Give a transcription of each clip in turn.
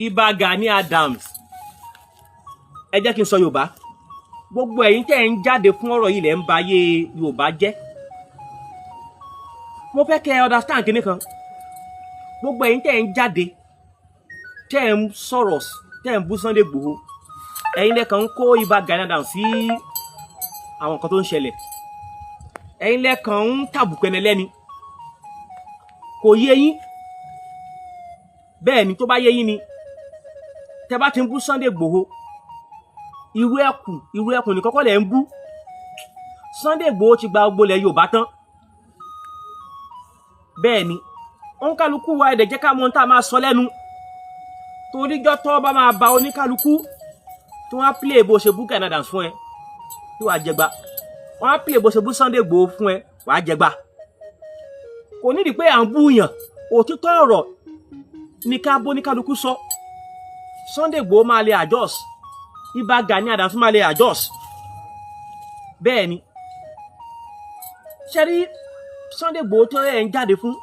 Ìbà Gani Adams ẹ jẹ́ kí n sọ Yorùbá gbogbo ẹ̀yin tẹ́ ń jáde fún ọ̀rọ̀ yìí lẹ́ ń ba ayé Yorùbá jẹ́ mo fẹ́ kẹ́ ẹ understand kinní kan gbogbo ẹ̀yin tẹ́ ń jáde tẹ́ ń sọ̀rọ̀ tẹ́ ń bú Sunday Igboho ẹ̀yin lẹ́kàn ń kó Ìbà Gani Adams sí àwọn nǹkan tó ń ṣẹlẹ̀ ẹ̀yin lẹ́kàn ń tàbùkù ẹni lẹ́ni kò yé yín bẹ́ẹ̀ ni tó bá yé yín ni tẹ́ bá ti ń bú Sunday Igboho irú ẹkùn ní kọ́kọ́ lẹ̀ ń bú Sunday Igboho ti gba gbogbo ilẹ̀ Yorùbá tán bẹ́ẹ̀ ni oníkálukú wa ẹ̀dẹ̀ jẹ́ ká mọ̀ tá a máa sọ lẹ́nu toríjọ́ tó bá máa ba oníkálukú tí wọ́n á play bó ṣe bú Gani Adams fún ẹ tí wàá jẹgba wọ́n á play bó ṣe bú Sunday Igboho fún ẹ wàá jẹgba kò nídìí pé à ń bú yàn òtítọ́ ọ̀rọ̀ ní ká bó oníkálukú sọ Sunday Igboho máa lè adjust Ìbà Gani Adams máa lè adjust bẹ́ẹ̀ ni ṣe rí Sunday Igboho tó ẹ̀ ń jáde fún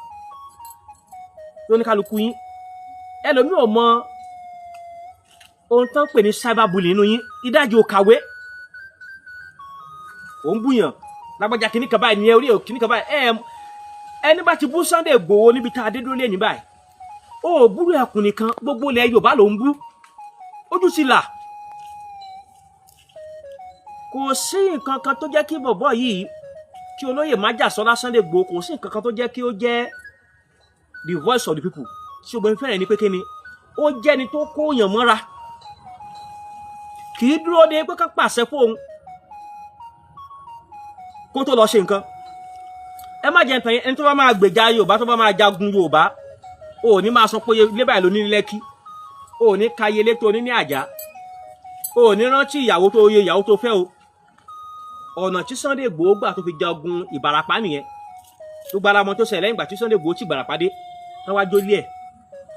oníkálukú yín ẹlòmíì ò mọ ohun tán pè ní cyberbullying nínú yín ìdájì ò kàwé ò ń búyàn lágbájá kìíní kan báyìí ní orí kìíní kan báyìí ẹni bá ti bú Sunday Igboho níbi tá a dé dúró lé ní báyìí ó búrú ẹkùn nìkan gbogbo ilẹ̀ Yorùbá ló ń bú ojú sí là kò sí nǹkan kan tó jẹ́ kí bọ̀bọ̀ yìí kí olóyè Májàsọ́lá Sunday Igboho kò sí nǹkan kan tó jẹ́ kí ó jẹ́ the voice of the people tí o gbọ́n fẹ́rẹ̀ ní pé kí ni ó jẹ́ ni tó kó yàn mọ́ra kì í dúró de pé ká pàṣẹ fóun kó tó lọ ṣe nǹkan ẹ má jẹ́ nǹkan yẹn ẹni tó bá máa gbèjà Yorùbá tó bá máa jagun Yorùbá o ò ní máa sọ pé ilé báyìí ló ní ní Lẹ́kì o ò ní ka iye ilé tó ní ní Àjà o ò ní rántí ìyàwó tó fẹ́ o ọ̀nà tí Sunday Igboho gbà tó fi jagun Ìbàràpá nìyẹn tó gbára mọ́ tó ṣẹlẹ̀ lẹ́yìn ìgbà tí Sunday Igboho ti Ìbàràpá dé wọ́n wá jólé ẹ̀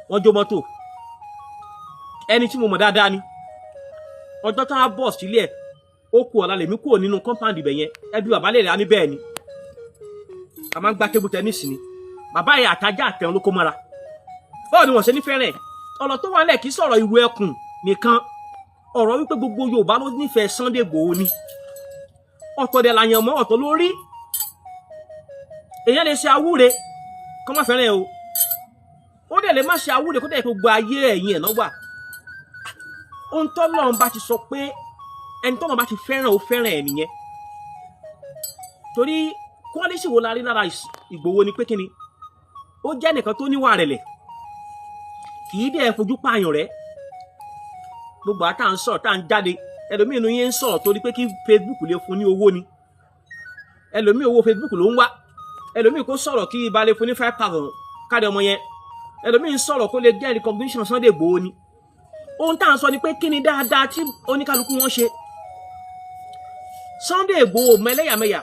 wọ́n jó mọ́tò ẹni tí mo mọ̀ dáadáa ni ọjọ́ tó wá bọ̀ sílé ẹ̀ ó kú ọ̀la lèmi kúrò nínú compound ibẹ̀ yẹn ẹbí bàbá lè rà ní bẹ́ẹ̀ ni a máa ń gbá tébù tẹ́nísì ni bàbá yẹn àtajá àtẹ̀wọ̀n ló kó mọ́ra báwo ni wọ́n ṣe nífẹ̀ẹ́ rẹ̀ ọ̀rọ̀ tó wà lẹ̀ kì í sọ̀rọ̀ ìwé ẹkùn nìkan ọ̀rọ̀ wípé gbogbo Yorùbá ló nífẹ̀ẹ́ Sunday Igboho ni ọ̀tọ̀ dẹ̀ làyàn mọ́ ọ̀tọ̀ lórí èèyàn lè ṣe awúre kọ́ má fẹ́ràn ẹ o ó dẹ̀ lè má ṣe awúre kó dẹ̀ gbogbo ayé ẹ̀yìn ẹ̀ náà wà ohun tọ́lọ́run bá ti sọ pé ẹni tọ́lọ́run bá ti fẹ́ràn ó fẹ́ràn ẹ̀ nìyẹn torí quality wo la rí lára Ìgbòho ni pé kíni ó jẹ́ nìkan tó níwà rẹ̀lẹ̀ kì í dẹ̀ fojú pààyàn rẹ̀ gbogbo àtà ń sọ̀rọ̀ tá à ń jáde ẹlòmíì inú yẹn ń sọ̀rọ̀ torí pé kí Facebook lè fún ní owó ni ẹlòmíì owó Facebook ló ń wá ẹlòmíì kó sọ̀rọ̀ kí ibà lè fún ní 5,000 káàdì ọmọ yẹn ẹlòmíì ń sọ̀rọ̀ kó lè get recognition Sunday Igboho ni ohun tá à ń sọ ni pé kí ni dáadáa tí oníkálukú wọn ṣe Sunday Igboho mẹlẹ́yàmẹ̀yà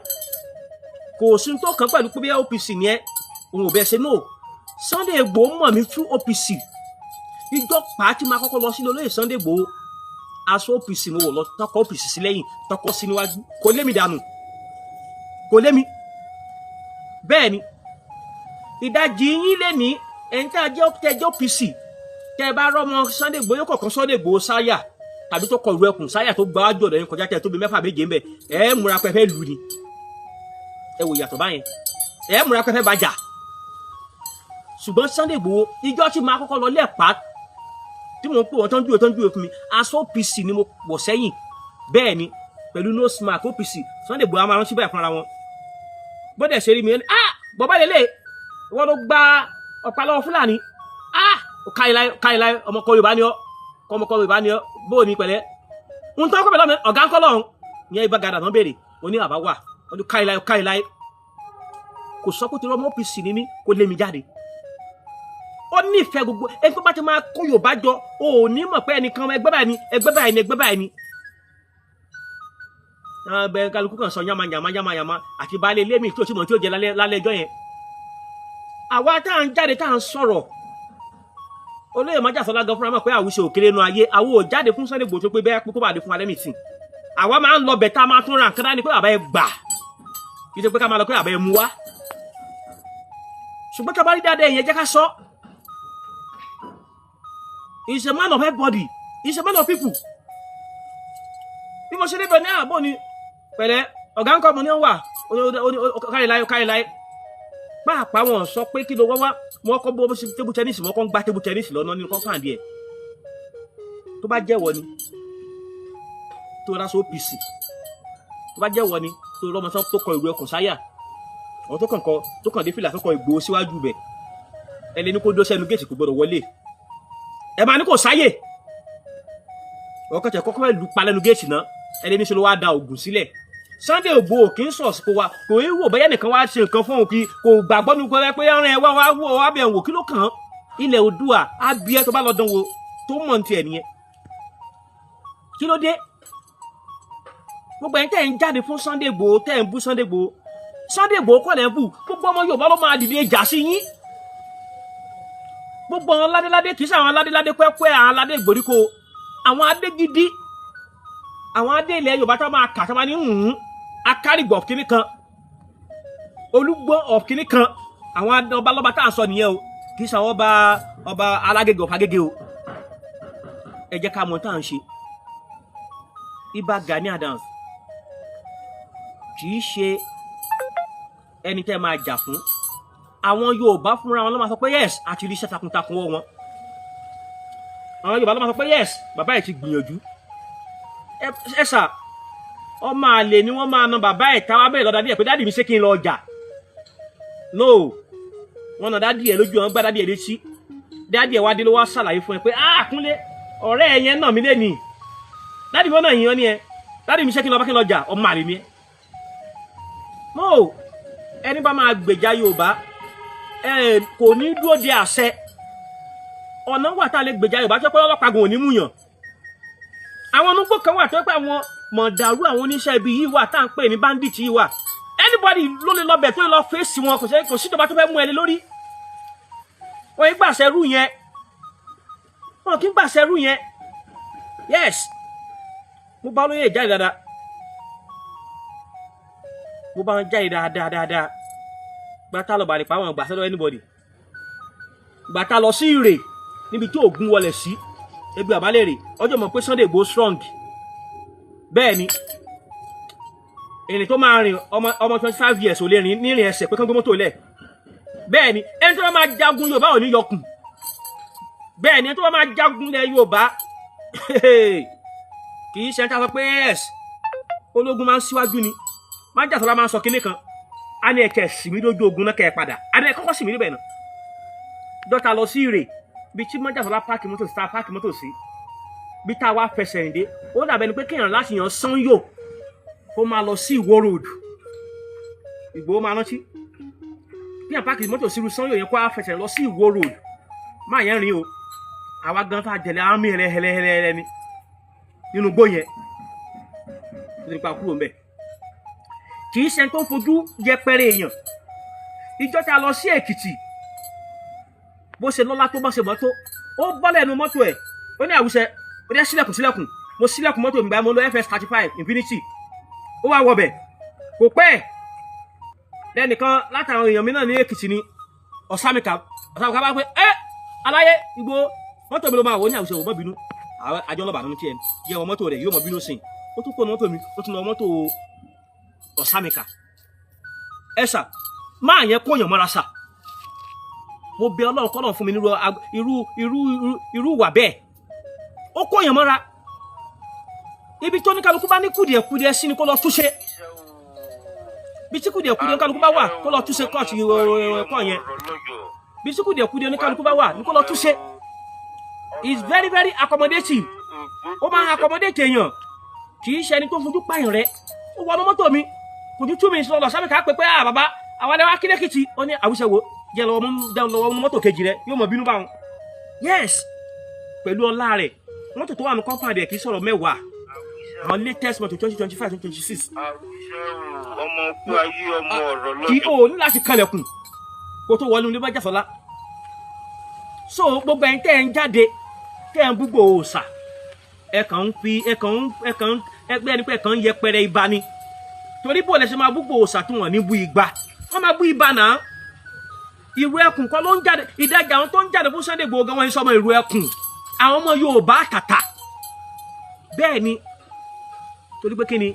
kò sí tó kàn pẹ̀lú pé bí OPC ni ẹ òun ò bẹ̀ ṣe no Sunday Igboho mọ̀ mí fún OPC ìjọ pàtí máa kọ́kọ́ lọ sí olóyè Sunday Igboho aṣọ OPC mo wọ̀ lọ tọkọ OPC sí lẹ́yìn tọkọ sí níwájú kò lé mi dànù kò lé mi bẹ́ẹ̀ ni ìdajì yín lé ní ẹ̀yin tá a jẹ́ tẹ́jọ́ OPC tẹ́ ẹ bá rọ́mọ Sunday Igboho kọ̀ọ̀kan Sunday Igboho sáyà tàbí tó kọ ìlú ẹkùn sáyà tó gbá wájú ọ̀dọ̀ yín kọjá tẹ́ tó bí 6 méje ń bẹ̀ ẹ̀ múra pẹ́fẹ́ lù ni ẹ wò yàtọ̀ báyẹn ẹ̀ múra pẹ́fẹ́ bàjà ṣùgbọ́n Sunday Igboho ìjọ tí máa kọ́kọ́ lọ lẹ́ẹ̀pá tí mo ń pè wọ́n tán júwe fún mi aṣọ OPC ni mo pọ̀ sẹ́yìn bẹ́ẹ̀ ni pẹ̀lú no smack OPC Sunday Igboho a máa rántí báyìí fúnra wọn bọ́dẹ̀ ṣe rí mi bọ́bá lélẹ̀ wọ́n ló gba ọ̀pá lọ́wọ́ Fúlàní káìláì ọmọkọ Yorùbá ni ọ́ bóò ní pẹ̀lẹ́ ń tọ́ kọ́ pẹ̀lú ọ̀gá ńkọ́ lọ́hún ìyẹn Ìbà Gani Adams béèrè oní àbá wà wọ́n ní káìláì kò sọ pé tí wọ́n mọ́ OPC ní mí kó lé mi jáde ó nífẹ̀ẹ́ gbogbo ẹni tó bá ti máa kó Yorùbá jọ ò ní mọ̀ pé ẹnìkan ẹgbẹ́ báyìí ni bẹ́ẹ̀ kálukú kan sọ yàmà àti baálé ilé mi tí o ti mọ̀ tí ó jẹ lálẹ́ ẹjọ́ yẹn àwa tá à ń jáde tá à ń sọ̀rọ̀ olóyè Májàsọ́lá gan fúnra mọ̀ pé àwùṣe òkèrè nu ayé àwọ̀ ò jáde fún Sunday Igboho tó pé bẹ́ẹ̀ kó bá dé fún alẹ́ mìtì àwa máa ń lọ bẹ̀ tá a máa tún ra nǹkan dání pé bàbá ẹ gbà kí ṣe pé ká máa lọ pé bàbá ẹ mú wá ṣùgbọ́n tá a bá rí dáadáa ẹ̀yẹn jẹ́ ká sọ He's a man of everybody. He's a man of people. Bí mo ṣe débẹ̀ ní àbọ̀ ni pẹ̀lẹ́ ọ̀gá ń kọ́ mo ní wà kárí láyé. Pàápàá wọn sọ pé kí ló wá wọn kọ́ bó ṣe table tennis wọn kọ́ ń gbá table tennis lọ́nà nínú compound ẹ̀. Tó bá jẹ́wọ́ ni tó rá so OPC. Tó bá jẹ́wọ́ ni tó rọ́mọ tó kọ ìwé ọkùn sáyà. Àwọn tó kàn dé fìlà tó kọ Ìgbòho síwájú bẹ̀. Ẹni ní kó dó sẹ́nu géètì kò gbọdọ̀ wọlé. Ẹ máa ní kò sáyè. Ọkọ̀ tẹ̀ kọ́kọ́ lu palẹ́nu géètì náà. Ẹni ní ṣe ló wá da ògùn sílẹ̀. Sunday Igboho kì í sọ̀s kó wa kò í wò bẹ́yẹ̀ nìkan wá ṣe nǹkan fún òun kí kò gbàgbọ́ ní gbọ́dọ̀ pé ẹran ẹ̀ wá wò wá bẹ̀ wò kí ló kàn án. Ilẹ̀ Oòduà á bí ẹ tó bá lọ dán wo tó mọ̀ ní tiẹ̀ nìyẹn. Kí ló dé? Gbogbo ẹ̀yin tẹ́ ń jáde fún Sunday Igboho tẹ́ ń bú Sunday Igboho. Sunday Igboho kọ́ lẹ́ ń bú gbogbo ọmọ Yorùbá ló máa dìde jà sí yín. Gbogbo àwọn ládéládé kì í ṣe àwọn ládéládé pẹ́pẹ́ àwọn aládé ìgbèríko àwọn adé gidi àwọn adé ilẹ̀ Yorùbá tó máa kà tó máa ní akárìgbọ̀ kìíní kan olúgbọ́n of kìíní kan àwọn ọba lọ́ba tá à ń sọ nìyẹn o kì í ṣe àwọn ọba alágége of Agége o. Ẹ jẹ́ ká mọ̀ tá à ń ṣe. Ìbà Gani Adams kì í ṣe ẹni tẹ́ máa jà fún. Àwọn Yorùbá fúnra wọn ló máa sọ pé yes àti rí iṣẹ́ takuntakun wọ́ wọn. Àwọn Yorùbá ló máa sọ pé yes bàbá ẹ̀ ti gbìyànjú. Ẹ sà ọmọ àlè ni wọ́n máa na bàbá ẹ̀ táwa bẹ̀rẹ̀ lọ dádì ẹ̀ pé dádì mi ṣé kí n lọ jà. No wọn na dádì ẹ̀ lójú wọn gbá dádì ẹ̀ létí. Dádì ẹ̀ wá dé ló wá ṣàlàyé fún ẹ pé Kúnlé ọ̀rẹ́ ẹ̀ yẹn náà mi lé ní. Dádì mi náà yìn ọ́ ní ẹ dádì mi ṣé kí n lọ bá kí n lọ jà ọmọ àlè ni ẹ. No ẹni bá máa gbèjà Yorùbá kò ní dúró de àṣẹ. Ọ̀nà wà tá a lè gbèjà Yorùbá tó pé ọlọ́pàá gùn ò ní mú yàn. Àwọn onúgbò kan wà tó pé àwọn mọ̀dàrú àwọn oníṣẹ́ ibi yìí wà tá à ń pè ní bandit yìí wà. Anybody ló lè lọ́bẹ̀ tó lè lọ fèsì wọn kò sí ìjọba tó fẹ́ mú ẹ lé lórí. Wọ́n yìí gbàṣẹ rú yẹn. Wọ́n kì í gbàṣẹ rú yẹn. Yes mo bá olóyè jáde dáadáa. Mo bá wọn jáde dáadáa. Gbàtà lọ bàrẹ̀ pa àwọn gbàṣẹ lọ anybody. Gbàtà lọ sí Ìrè níbi tí Ògún wọlé sí ebi àbálẹ̀rẹ̀ ọjọ́ mọ̀ pé Sunday Igboho strong. Bẹ́ẹ̀ ni ẹni tó máa rìn ọmọ 25 years ò lè rìn ní ìrìn ẹsẹ̀ pé kán gbé mọ́tò lẹ̀. Bẹ́ẹ̀ ni ẹni tó bá máa jagun Yorùbá ò ní yọkùn. Bẹ́ẹ̀ ni ẹni tó bá máa jagun lẹ̀ Yorùbá kì í ṣe ẹni tá a sọ pé yes ológun máa ń síwájú ni Májàsọ́lá máa ń sọ kinní kan a ní ẹ̀kẹ́ sì mí lójú ogun náà kẹ́ ẹ padà a ní ẹ kọ́kọ́ sì mí níbẹ̀ náà. Dọ́ta lọ sí Ìrè bí tí Májàsọ́lá páàkì mọ́tò sí bí tá a wá fẹsẹ̀ rìn dé ó dàbẹ̀ ni pé kéèyàn láti yan Sanyo kó máa lọ sí Ìwó road Ìgbòho máa rántí kéèyàn páàkì mọ́tò sí irú Sanyo yẹn kó wá fẹsẹ̀ lọ sí Ìwó road máa yẹn rìn o àwa gan tá a jẹ̀lẹ̀ àwọn mí hẹlẹ́hẹlẹ́ ni nínú gbó yẹn nípa kúrò ń bẹ̀ kì í ṣe tó ń fojú yẹpẹrẹ èèyàn. Ìjọ tá a lọ sí Èkìtì bó ṣe lọ́lá tó bá ṣe mọ́tò ó bọ́lẹ̀ ẹnu mọ́tò ẹ̀ ó ní àwùṣẹ ó dẹ́ sílẹ̀kùn mo sílẹ̀kùn mọ́tò mi báyìí mo lọ FS35 Infinity ó wá wọbẹ̀ kò pẹ́ lẹ́nìkan látàwọn èèyàn mi náà ní Èkìtì ni Ọ̀sámìkà bá pé aláyé Ìgbòho mọ́tò mi ló máa wọ ní àwùṣẹ ò mọ́ bínú àjọ ọlọ́bàá nínú tiẹ̀ yẹ wọn mọ́tò rẹ̀ yóò mọ́ bínú sìn ó tún kó mọ́tò mi ó tún lọ mọ́tò Ọ̀sámìkà ẹ̀sà máa yẹn kóyàn mọ́ra sà mo bẹ Ọlọ́run kọ́nà fún mi nírú irú wà bẹ́ẹ̀ ó kóyàn mọ́ra ibi tó ní kálukú bá ní kùdìẹ̀kùdìẹ̀ sí ni kó lọ túnṣe bí tí kùdìẹ̀kùdìẹ̀ ní kálukú bá wà kó lọ túnṣe kọ́ọ̀tù ẹ̀kọ́ yẹn bí tí kùdìẹ̀kùdìẹ̀ ní kálukú bá wà ní kó lọ túnṣe is very very accommodative ó máa ń accommodate èèyàn kì í ṣe ẹni tó fojú pààyàn rẹ ó wọnú mọ́tò mi kò ju 2 minutes lọ Ọ̀sámìkà pé bàbá àwọn ẹni wá kílẹ̀kìtì ó ní àwùṣẹ wo jẹ́ lọ́wọ́ mọ́tò kejì rẹ yóò mọ̀ bínú bá wọn. Yes pẹ̀lú ọlá rẹ̀ mọ́tò tó wà ní compound ẹ̀ kì í sọ̀rọ̀ mẹ́wàá àwọn latest mọ́tò 2025 2026. ọmọ kú ayé ọmọ ọ̀rọ̀ lọ́jọ́. kì í o ní láti kalẹ̀kùn kó tó wọlé ní Májàsọ́lá. So gbogbo ẹ̀yin tẹ́ ẹ̀ ń jáde tẹ́ ẹ̀ ń búgbò òòṣà ẹ̀kàn ń fi ẹgbẹ́ ẹni pé ẹ̀kàn ń yẹpẹrẹ ibà ni torí bó lẹ ṣe máa búgbò òòṣà tí wọ́n ní bú igba wọ́n máa bú ibà náà. Ìrù ẹkùn kọ́ ló ń jáde ìdájà àwọn tó ń jáde fún Sunday Igboho gan wọ́n ń sọmọ ìrù ẹkùn àwọn ọmọ Yorùbá àtàtà bẹ́ẹ̀ ni torí pé kí ni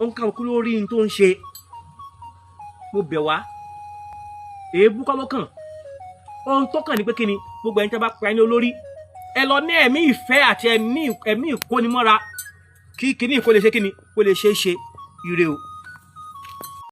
ó ń kálukú lórí ní tó ń ṣe mo bẹ̀ wá èébú kọ́ ló kàn ohun tó kàn ní pé kí ni gbogbo ẹni tí a bá pa ẹni olórí ẹ lọ ní ẹ̀mí ìfẹ́ àti ẹ̀mí ìkónimọ́ra kí kíní kó lè ṣe kí ni kó lè ṣe é ṣe ire o.